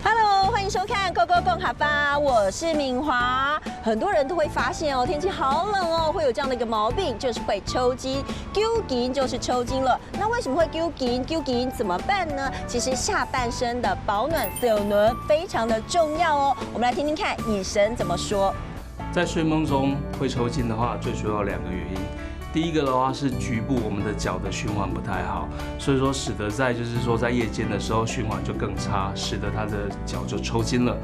Hello， 欢迎收看《Go Go 共哈巴》，我是敏华。很多人都会发现哦，天气好冷哦，会有这样的一个毛病，就是会抽筋。揪筋就是抽筋了。那为什么会揪筋？揪筋怎么办呢？其实下半身的保暖小暖非常的重要哦。我们来听听看医生怎么说。在睡梦中会抽筋的话，最主要2个原因。第一个的话是局部我们的脚的循环不太好，所以说使得在夜间的时候循环就更差，使得他的脚就抽筋了。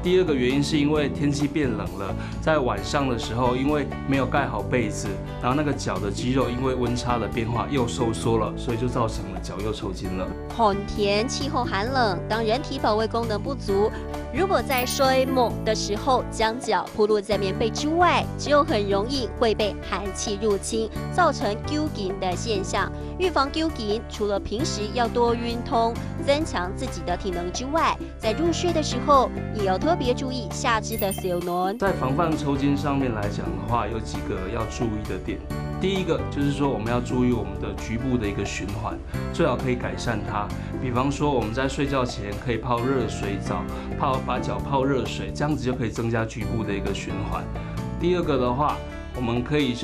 第二个原因是因为天气变冷了，在晚上的时候因为没有盖好被子，然后那个脚的肌肉因为温差的变化又收缩了，所以就造成了脚又抽筋了。寒天气候寒冷，当人体保卫功能不足，如果在睡梦的时候将脚暴露在棉被之外，就很容易会被寒气入侵，造成揪筋的现象。预防揪筋，除了平时要多运动，增强自己的体能之外，在入睡的时候也要特别注意下肢的小暖。在防范抽筋上面来讲的话，有几个要注意的点。第一个就是说，我们要注意我们的局部的一个循环，最好可以改善它。比方说，我们在睡觉前可以泡热水澡，把脚泡热水，这样子就可以增加局部的一个循环。第二个的话，我们可以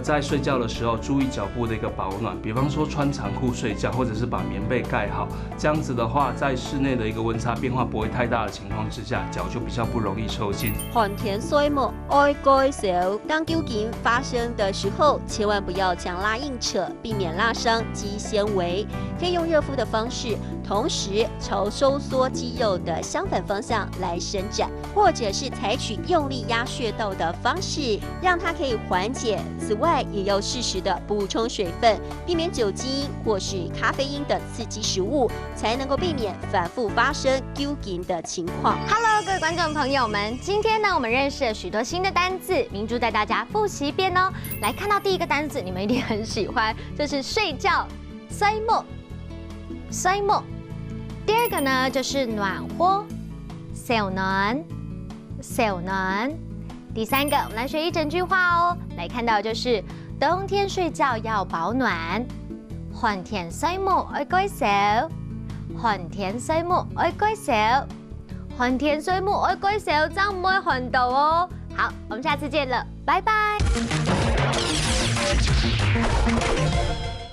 在睡觉的时候注意脚部的一个保暖，比方说穿长裤睡觉，或者是把棉被盖好。这样子的话，在室内的一个温差变化不会太大的情况之下，脚就比较不容易抽筋。寒天睡梦爱改少，当揪筋发生的时候，千万不要强拉硬扯，避免拉伤肌纤维。可以用热敷的方式，同时朝收缩肌肉的相反方向来伸展，或者是采取用力压穴道的方式，让它可以缓解。此外，也要适时的补充水分，避免酒精或是咖啡因等刺激食物，才能够避免反复发生揪筋的情况。Hello， 各位观众朋友们，今天呢，我们认识了许多新的单字，明珠带大家复习一遍哦。来看到第一个单字，你们一定很喜欢，就是睡觉，睡梦，睡梦。第二个呢，就是暖和，小暖，小暖。第三个，我们来学一整句话哦。来看到就是冬天睡觉要保暖，寒天睡夢愛改少，寒天睡夢愛改少，寒天睡夢愛改少，這樣唔會寒到哦。好，我們下次見了，拜拜。